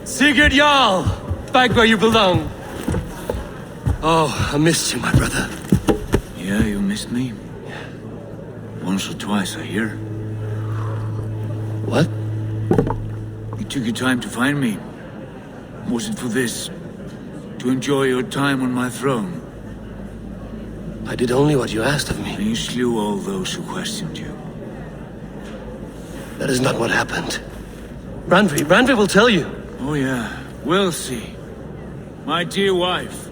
Sigurd Jarl! Back where you belong. Oh, I missed you, my brother. Yeah, you missed me. Once or twice, I hear. What? You took your time to find me. Was it for this? To enjoy your time on my throne? I did only what you asked of me. And you slew all those who questioned you. That is not what happened. Randvi will tell you. Oh yeah, we'll see. My dear wife,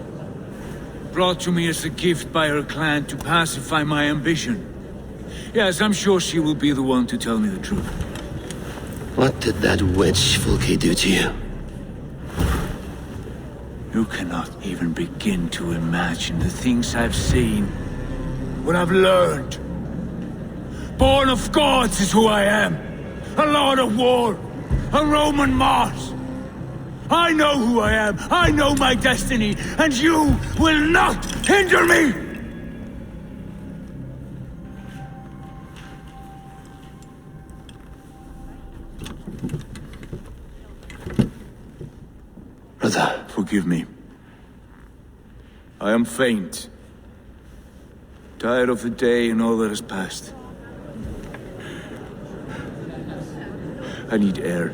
brought to me as a gift by her clan to pacify my ambition. Yes, I'm sure she will be the one to tell me the truth. What did that witch Fulke do to you? You cannot even begin to imagine the things I've seen. What I've learned. Born of gods is who I am. A lord of war. A Roman Mars. I know who I am. I know my destiny. And you will not hinder me! Brother. Forgive me. I am faint. Tired of the day and all that has passed. I need air.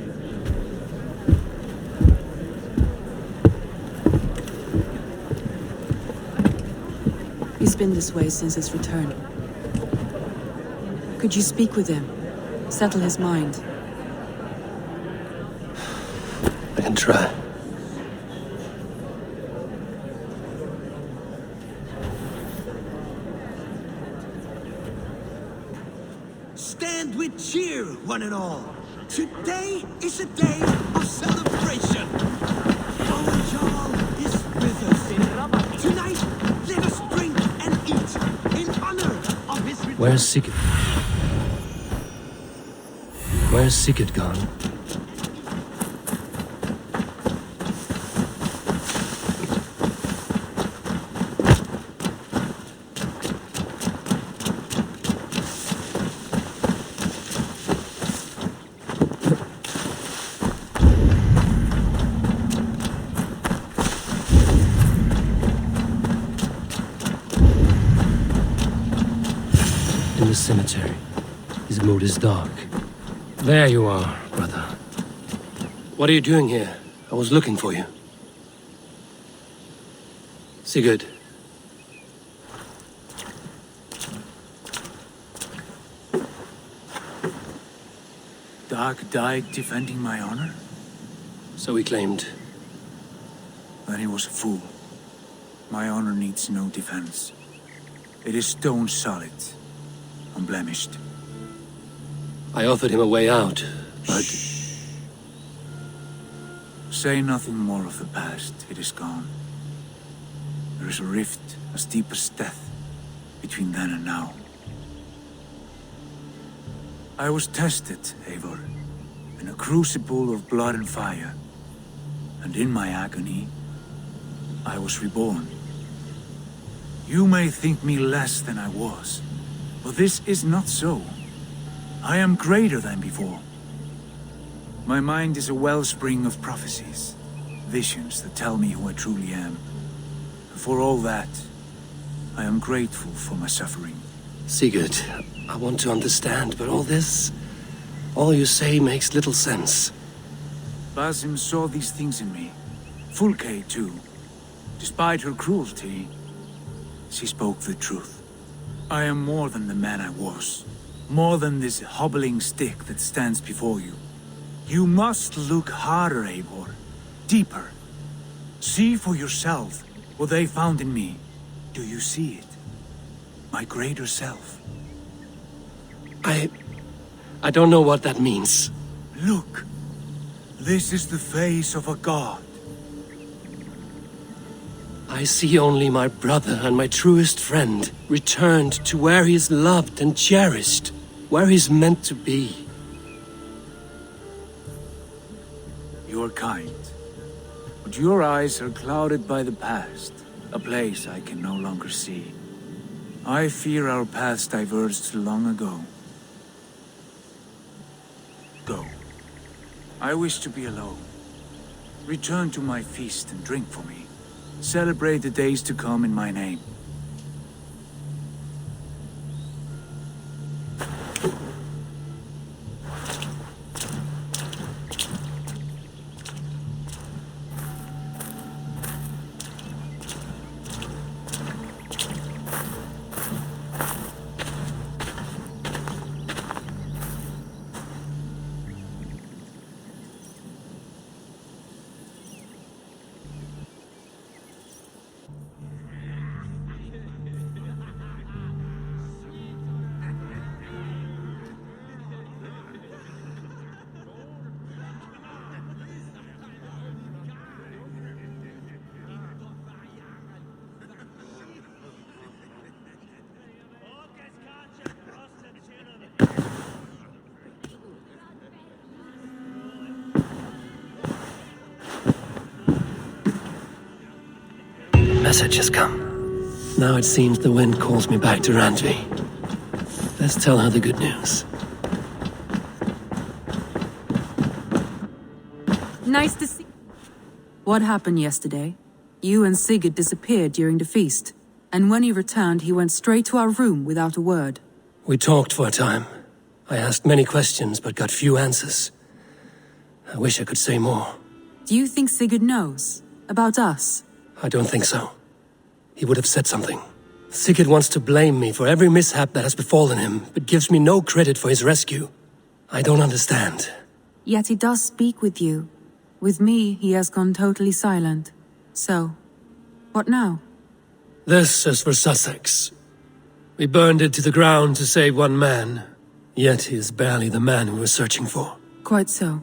He's been this way since his return. Could you speak with him? Settle his mind? I can try. Stand with cheer, one and all. Today is a day of celebration. Our Jarl is with us. Tonight, let us drink and eat in honor of his return. Where's Sigurd? Where's Sigurd gone? In the cemetery. His mood is dark. There you are, brother. What are you doing here? I was looking for you. Sigurd. Dag died defending my honor? So he claimed. Then he was a fool. My honor needs no defense. It is stone solid. Unblemished. I offered him a way out, but... Shh. Say nothing more of the past. It is gone. There is a rift as deep as death between then and now. I was tested, Eivor, in a crucible of blood and fire. And in my agony, I was reborn. You may think me less than I was, but this is not so. I am greater than before. My mind is a wellspring of prophecies, visions that tell me who I truly am. And for all that, I am grateful for my suffering. Sigurd, I want to understand, but all you say makes little sense. Basim saw these things in me. Fulke, too. Despite her cruelty, she spoke the truth. I am more than the man I was. More than this hobbling stick that stands before you. You must look harder, Eivor. Deeper. See for yourself what they found in me. Do you see it? My greater self. I don't know what that means. Look. This is the face of a god. I see only my brother and my truest friend returned to where he is loved and cherished, where he's meant to be. You're kind. But your eyes are clouded by the past, a place I can no longer see. I fear our paths diverged long ago. Go. I wish to be alone. Return to my feast and drink for me. Celebrate the days to come in my name. Message has come. Now it seems the wind calls me back to Randvi. Let's tell her the good news. Nice to see. What happened yesterday? You and Sigurd disappeared during the feast, and when he returned, he went straight to our room without a word. We talked for a time. I asked many questions, but got few answers. I wish I could say more. Do you think Sigurd knows? About us? I don't think so. He would have said something. Sigurd wants to blame me for every mishap that has befallen him, but gives me no credit for his rescue. I don't understand. Yet he does speak with you. With me, he has gone totally silent. So, what now? This is for Sussex. We burned it to the ground to save one man. Yet he is barely the man we were searching for. Quite so.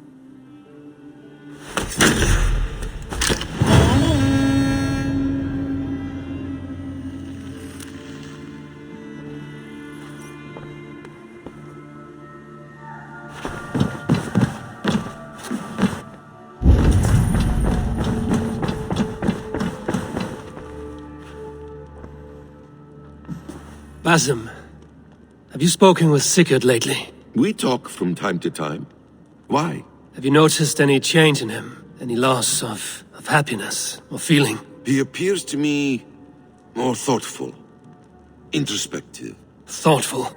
Basim, have you spoken with Sigurd lately? We talk from time to time. Why? Have you noticed any change in him? Any loss of happiness or feeling? He appears to me more thoughtful, introspective. Thoughtful?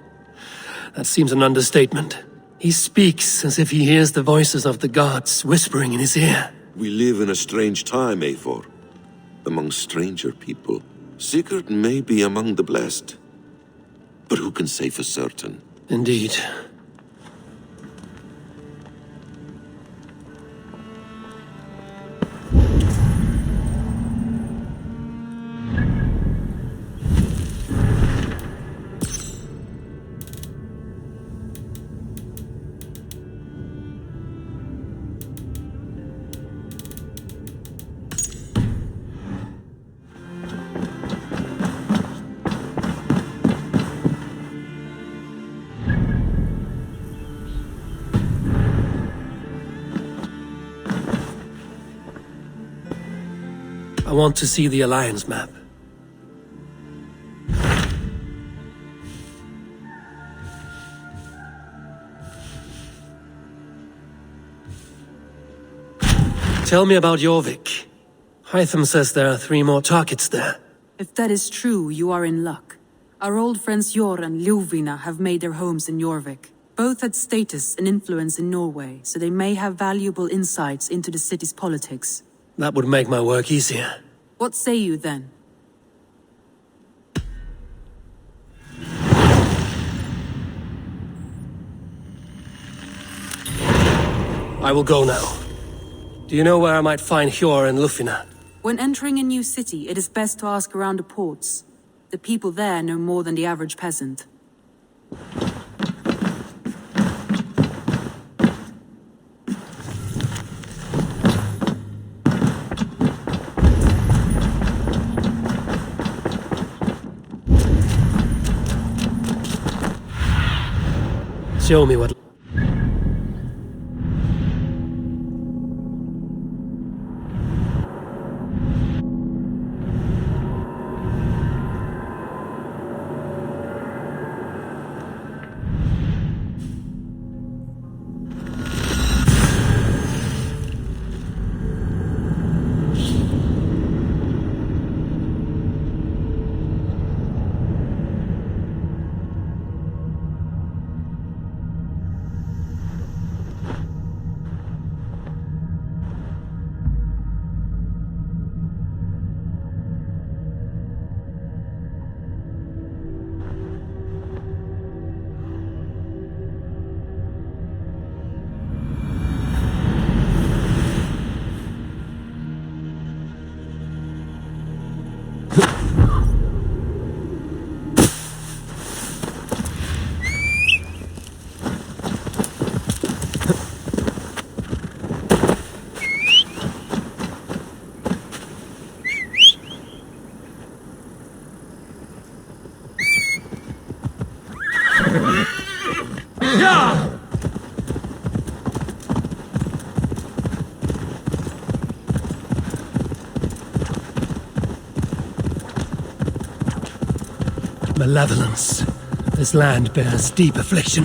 That seems an understatement. He speaks as if he hears the voices of the gods whispering in his ear. We live in a strange time, Eivor. Among stranger people. Sigurd may be among the blessed. But who can say for certain? Indeed. I want to see the Alliance map. Tell me about Jorvik. Hytham says there are 3 more targets there. If that is true, you are in luck. Our old friends Jor and Ljuvina have made their homes in Jorvik. Both had status and influence in Norway, so they may have valuable insights into the city's politics. That would make my work easier. What say you then? I will go now. Do you know where I might find Hjor and Lufina? When entering a new city, it is best to ask around the ports. The people there know more than the average peasant. Show me what... Malevolence. This land bears deep affliction.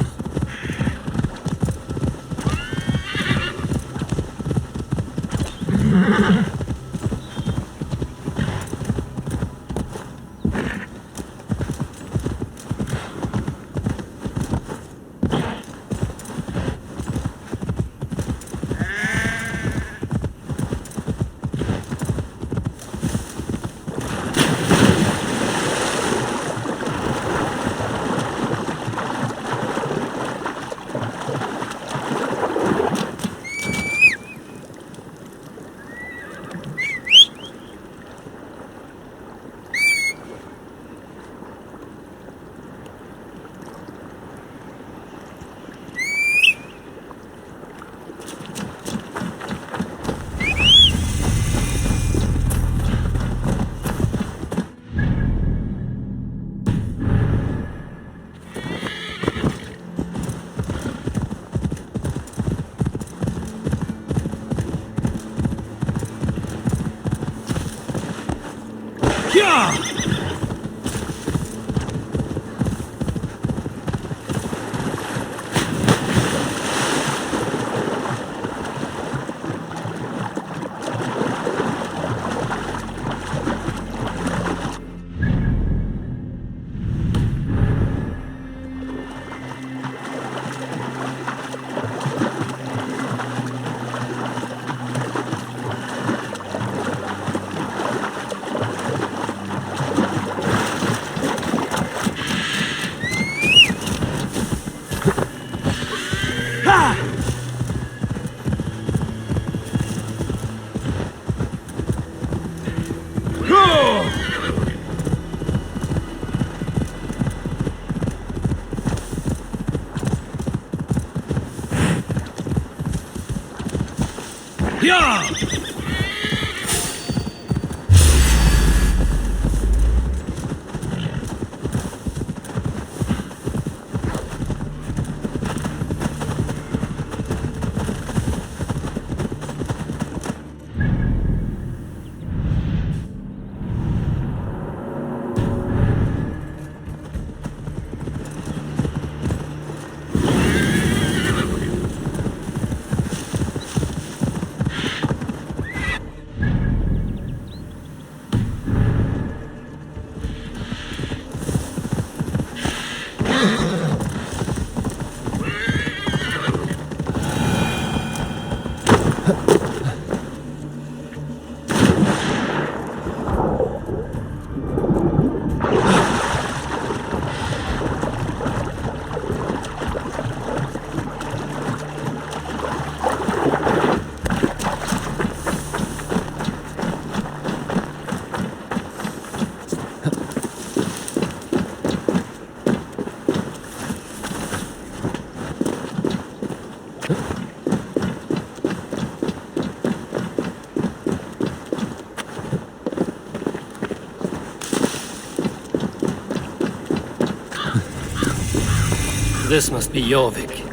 This must be Jorvik.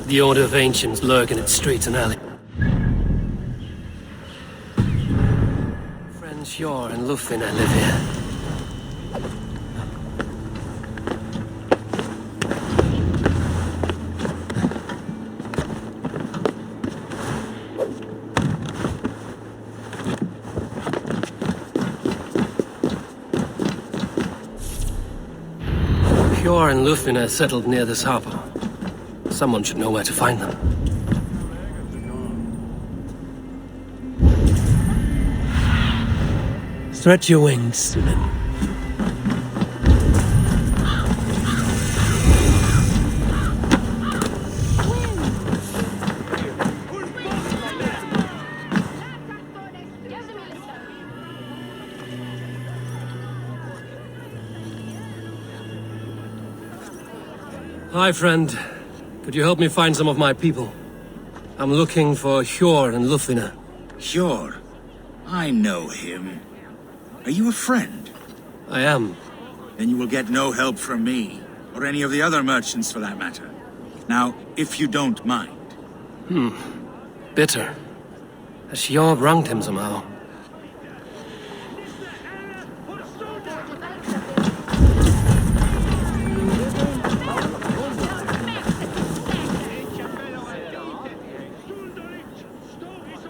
The Order of Ancients lurk in its streets and alleys. Friends Hjor and Lufina live here. Hjor and Lufina settled near this harbor. Someone should know where to find them. Stretch your wings, Sunan. Hi, friend. Could you help me find some of my people? I'm looking for Hjor and Lufina. Hjor? I know him. Are you a friend? I am. Then you will get no help from me, or any of the other merchants for that matter. Now, if you don't mind. Bitter. Has Hjor wronged him somehow?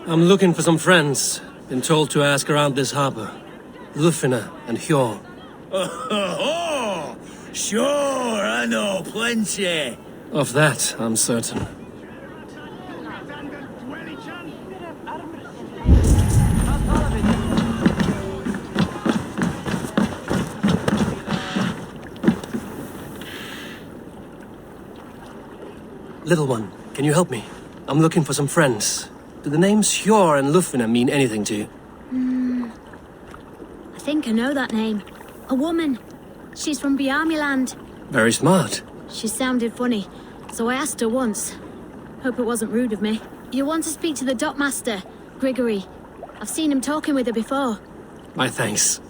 I'm looking for some friends. Been told to ask around this harbor. Lufina and Hjor. Oh, sure, I know plenty. Of that, I'm certain. Little one, can you help me? I'm looking for some friends. Do the names Hjor and Lufina mean anything to you? I think I know that name. A woman. She's from Bjarmiland. Very smart. She sounded funny, so I asked her once. Hope it wasn't rude of me. You want to speak to the dockmaster, Grigory. I've seen him talking with her before. My thanks.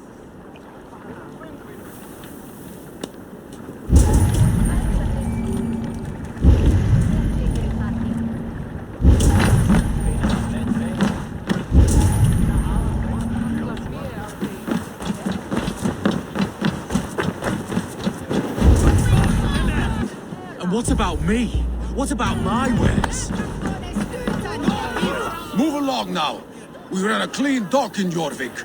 What about me? What about my wares? Move along now. We ran a clean dock in Jorvik.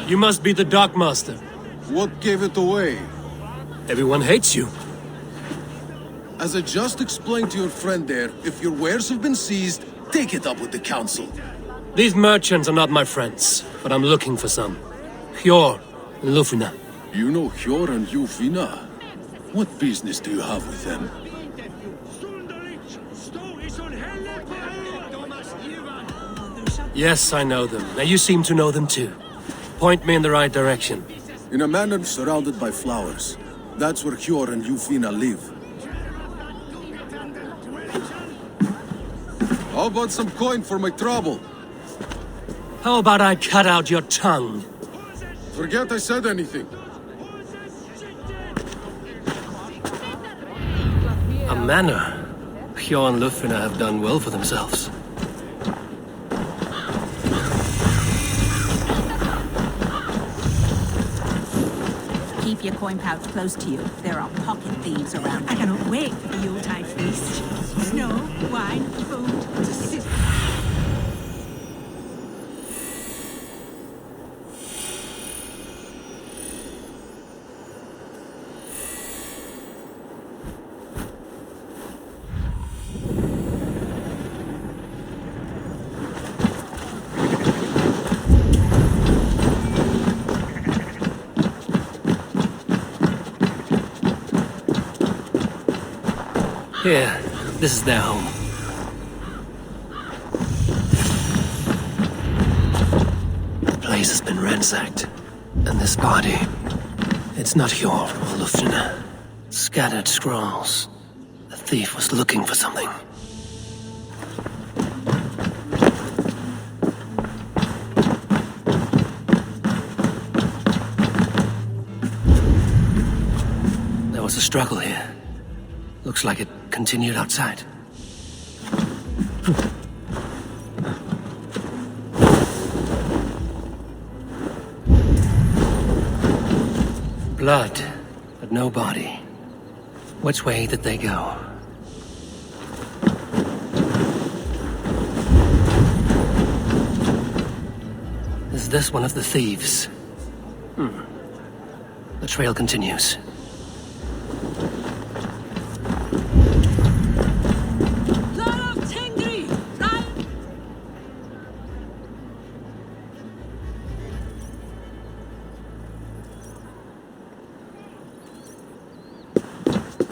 You must be the dockmaster. What gave it away? Everyone hates you. As I just explained to your friend there, if your wares have been seized, take it up with the council. These merchants are not my friends, but I'm looking for some. Hjor and Lufina. You know Hjor and Lufina? What business do you have with them? Yes, I know them. Now you seem to know them too. Point me in the right direction. In a manor surrounded by flowers. That's where Hjor and Lufina live. How about some coin for my trouble? How about I cut out your tongue? Forget I said anything. A manor. Hjor and Lufina have done well for themselves. Keep your coin pouch close to you. There are pocket thieves around. I cannot wait for the Yuletide feast. Snow, wine, food, to sit. Here, this is their home. The place has been ransacked. And this body, it's not Hjor or Lufina. Scattered scrolls. thief was looking for something. There was a struggle here. Looks like it continued outside. Blood, but no body. Which way did they go? Is this one of the thieves? The trail continues.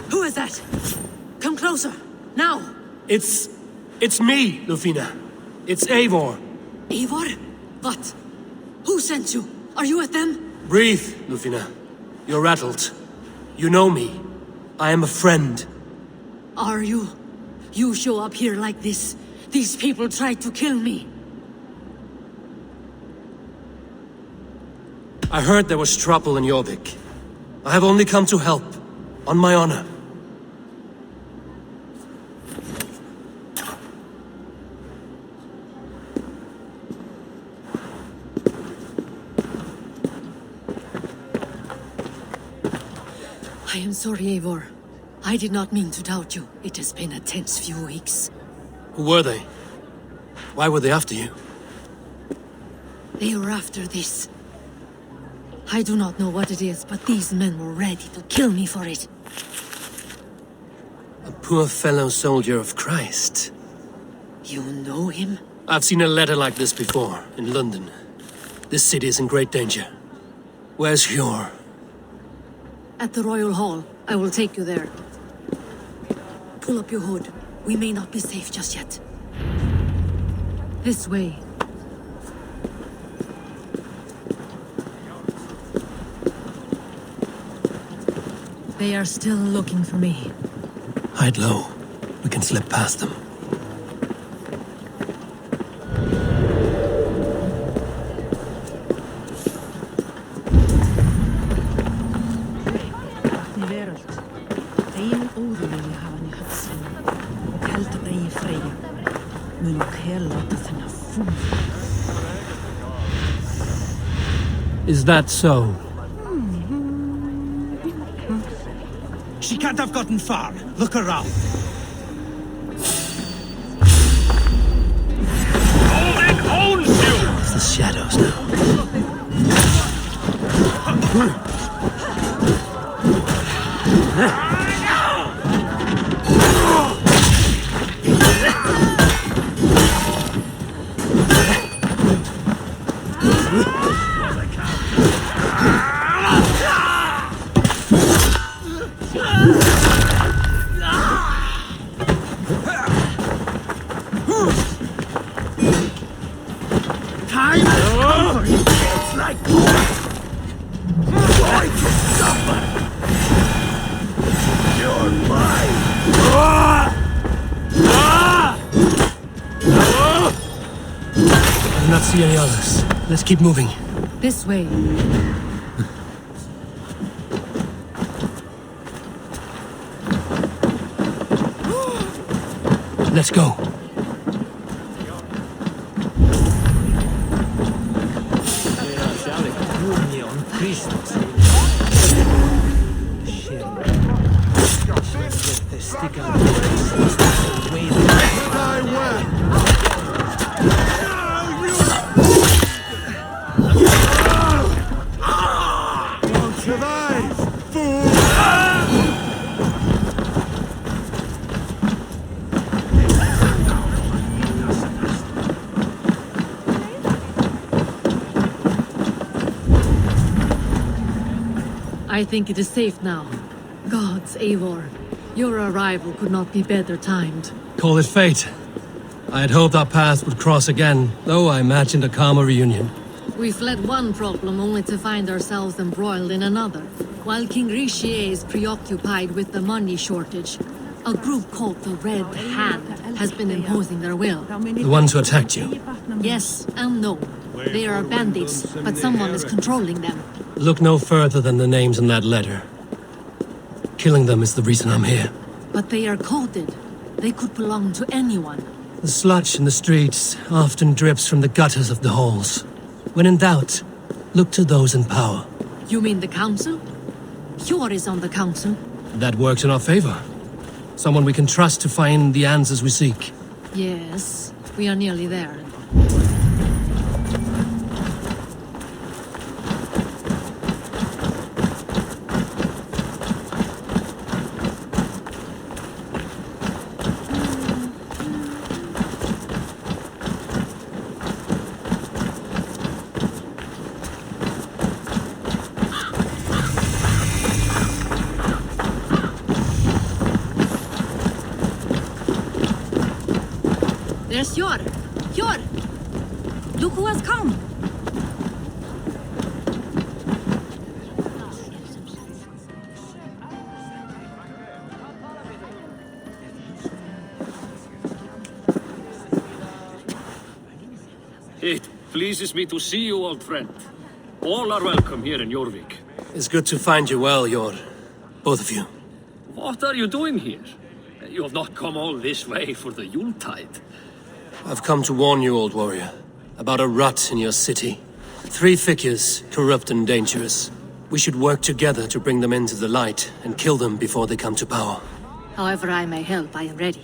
Who is that? Come closer, now! It's me, Lufina. It's Eivor. Eivor? What? Who sent you? Are you with them? Breathe, Lufina. You're rattled. You know me. I am a friend. Are you? You show up here like this. These people tried to kill me. I heard there was trouble in Jorvik. I have only come to help, on my honor. I am sorry, Eivor. I did not mean to doubt you. It has been a tense few weeks. Who were they? Why were they after you? They were after this. I do not know what it is, but these men were ready to kill me for it. A poor fellow soldier of Christ. You know him? I've seen a letter like this before, in London. This city is in great danger. Where's Hjor? At the Royal Hall. I will take you there. Pull up your hood. We may not be safe just yet. This way. They are still looking for me. Hide low. We can slip past them. Is that so? She can't have gotten far. Look around. Holding owns you! It's the shadows now. I do not see any others. Let's keep moving. This way. Let's go. I think it is safe now. Gods, Eivor. Your arrival could not be better timed. Call it fate. I had hoped our paths would cross again, though I imagined a calmer reunion. We fled one problem only to find ourselves embroiled in another. While King Richier is preoccupied with the money shortage, A group called the Red Hand has been imposing their will. The ones who attacked you? Yes and no. They are bandits, but someone is controlling them. Look no further than the names in that letter. Killing them is the reason I'm here. But they are coded. They could belong to anyone. The sludge in the streets often drips from the gutters of the halls. When in doubt, look to those in power. You mean the council? Eivor is on the council. That works in our favor. Someone we can trust to find the answers we seek. Yes, we are nearly there. There's Eivor! Eivor! Look who has come! It pleases me to see you, old friend. All are welcome here in Jorvik. It's good to find you well, Eivor. Both of you. What are you doing here? You have not come all this way for the Yuletide. I've come to warn you, old warrior, about a rot in your city. 3 figures, corrupt and dangerous. We should work together to bring them into the light and kill them before they come to power. However I may help, I am ready.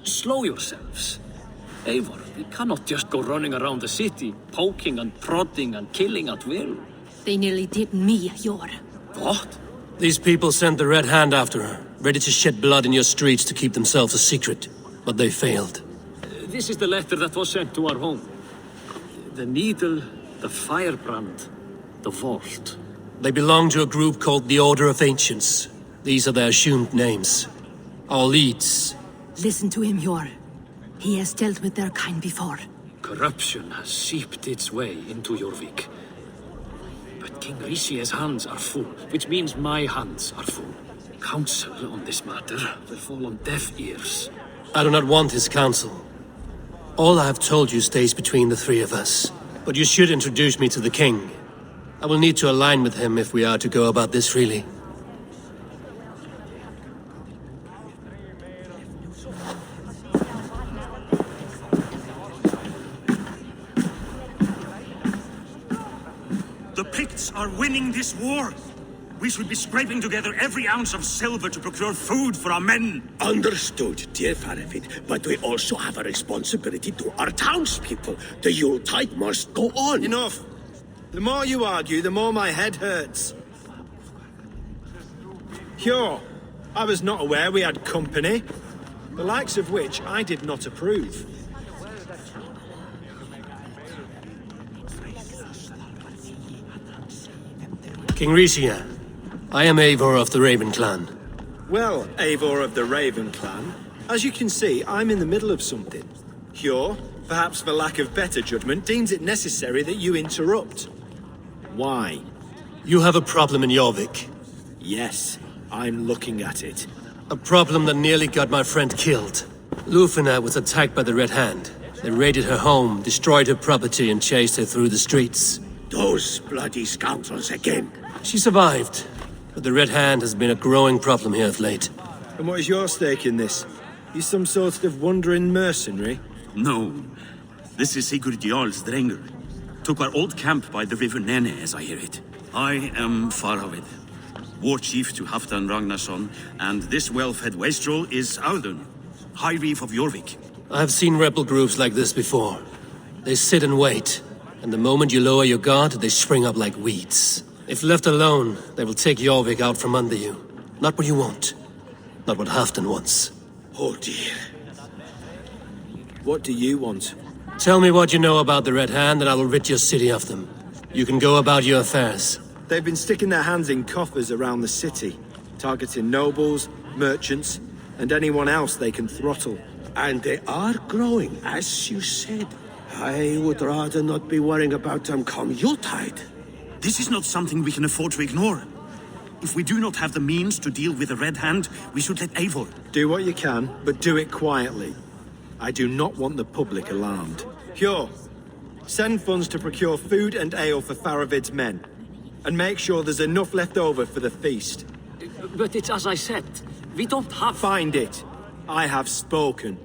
Slow yourselves. Eivor, we cannot just go running around the city, poking and prodding and killing at will. They nearly did me, Eivor. What? These people sent the Red Hand after her, ready to shed blood in your streets to keep themselves a secret. But they failed. This is the letter that was sent to our home. The needle, the firebrand, the vault. They belong to a group called the Order of Ancients. These are their assumed names. Our leads. Listen to him, Eivor. He has dealt with their kind before. Corruption has seeped its way into Jorvik. But King Rishi's hands are full, which means my hands are full. Counsel on this matter will fall on deaf ears. I do not want his counsel. All I have told you stays between the 3 of us. But you should introduce me to the king. I will need to align with him if we are to go about this freely. The Picts are winning this war. We should be scraping together every ounce of silver to procure food for our men. Understood, dear Faravid, but we also have a responsibility to our townspeople. The Yuletide must go on. Enough! The more you argue, the more my head hurts. Sure, I was not aware we had company, the likes of which I did not approve. King Rishia, I am Eivor of the Raven clan. Well, Eivor of the Raven clan, as you can see, I'm in the middle of something. Hjor, perhaps for lack of better judgment, deems it necessary that you interrupt. Why? You have a problem in Jorvik. Yes, I'm looking at it. A problem that nearly got my friend killed. Lufina was attacked by the Red Hand. They raided her home, destroyed her property, and chased her through the streets. Those bloody scoundrels again. She survived, but the Red Hand has been a growing problem here of late. And what is your stake in this? You some sort of wandering mercenary? No. This is Sigurd Jarl's Drenger. Took our old camp by the river Nene, as I hear it. I am Faravid, war chief to Halfdan Ragnarsson, and this well-fed wastrel is Audun, High Reef of Jorvik. I have seen rebel groups like this before. They sit and wait, and the moment you lower your guard, they spring up like weeds. If left alone, they will take Jorvik out from under you. Not what you want. Not what Halfdan wants. Oh dear. What do you want? Tell me what you know about the Red Hand, and I will rid your city of them. You can go about your affairs. They've been sticking their hands in coffers around the city, targeting nobles, merchants, and anyone else they can throttle. And they are growing, as you said. I would rather not be worrying about them come Yuletide. This is not something we can afford to ignore. If we do not have the means to deal with the Red Hand, we should let Eivor. Do what you can, but do it quietly. I do not want the public alarmed. Hjor, send funds to procure food and ale for Faravid's men. And make sure there's enough left over for the feast. But it's as I said. We don't have... Find it. I have spoken.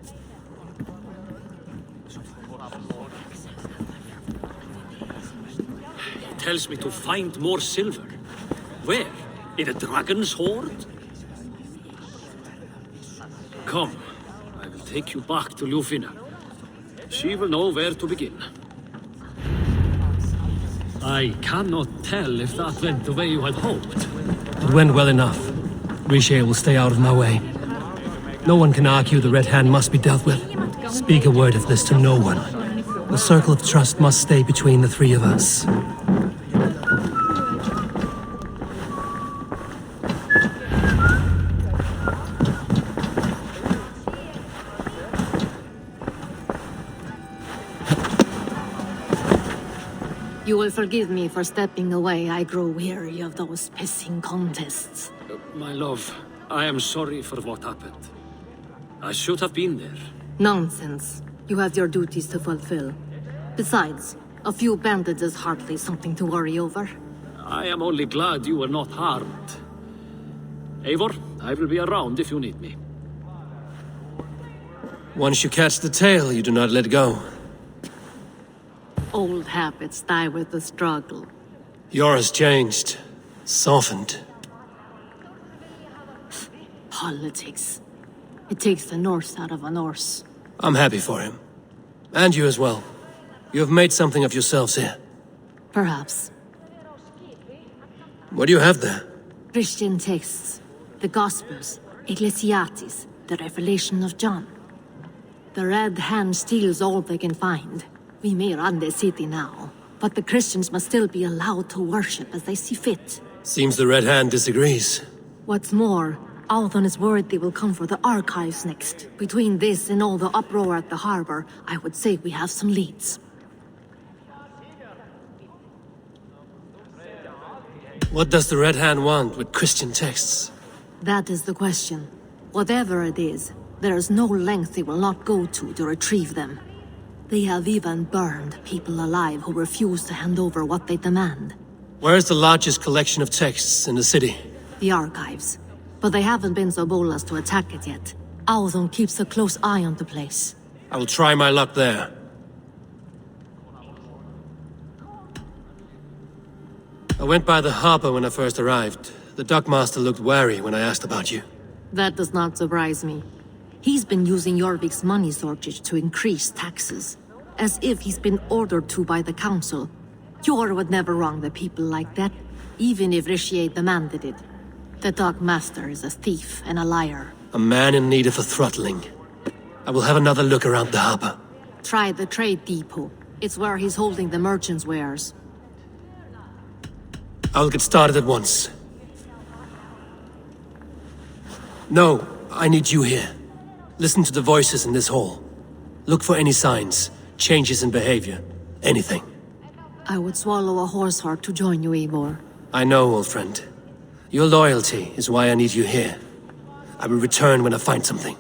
He tells me to find more silver. Where? In a dragon's hoard? Come, I will take you back to Ljufina. She will know where to begin. I cannot tell if that went the way you had hoped. It went well enough. Riche will stay out of my way. No one can argue the Red Hand must be dealt with. Speak a word of this to no one. The circle of trust must stay between the three of us. You will forgive me for stepping away. I grow weary of those pissing contests. My love, I am sorry for what happened. I should have been there. Nonsense. You have your duties to fulfill. Besides, a few bandits is hardly something to worry over. I am only glad you were not harmed. Eivor, I will be around if you need me. Once you catch the tail, you do not let go. Old habits die with the struggle. Yours changed. Softened. Politics. It takes the Norse out of a Norse. I'm happy for him. And you as well. You have made something of yourselves here. Perhaps. What do you have there? Christian texts. The Gospels. Ecclesiastes. The Revelation of John. The Red Hand steals all they can find. We may run the city now, but the Christians must still be allowed to worship as they see fit. Seems the Red Hand disagrees. What's more, Althon is worried they will come for the archives next. Between this and all the uproar at the harbor, I would say we have some leads. What does the Red Hand want with Christian texts? That is the question. Whatever it is, there is no length they will not go to retrieve them. They have even burned people alive who refuse to hand over what they demand. Where is the largest collection of texts in the city? The archives. But they haven't been so bold as to attack it yet. Althon keeps a close eye on the place. I will try my luck there. I went by the harbor when I first arrived. The dockmaster looked wary when I asked about you. That does not surprise me. He's been using Jorvik's money shortage to increase taxes. As if he's been ordered to by the council. Hjor would never wrong the people like that, even if Riche demanded it. The dockmaster is a thief and a liar. A man in need of a throttling. I will have another look around the harbor. Try the trade depot. It's where he's holding the merchants' wares. I'll get started at once. No, I need you here. Listen to the voices in this hall. Look for any signs, changes in behavior, anything. I would swallow a horse heart to join you, Eivor. I know, old friend. Your loyalty is why I need you here. I will return when I find something.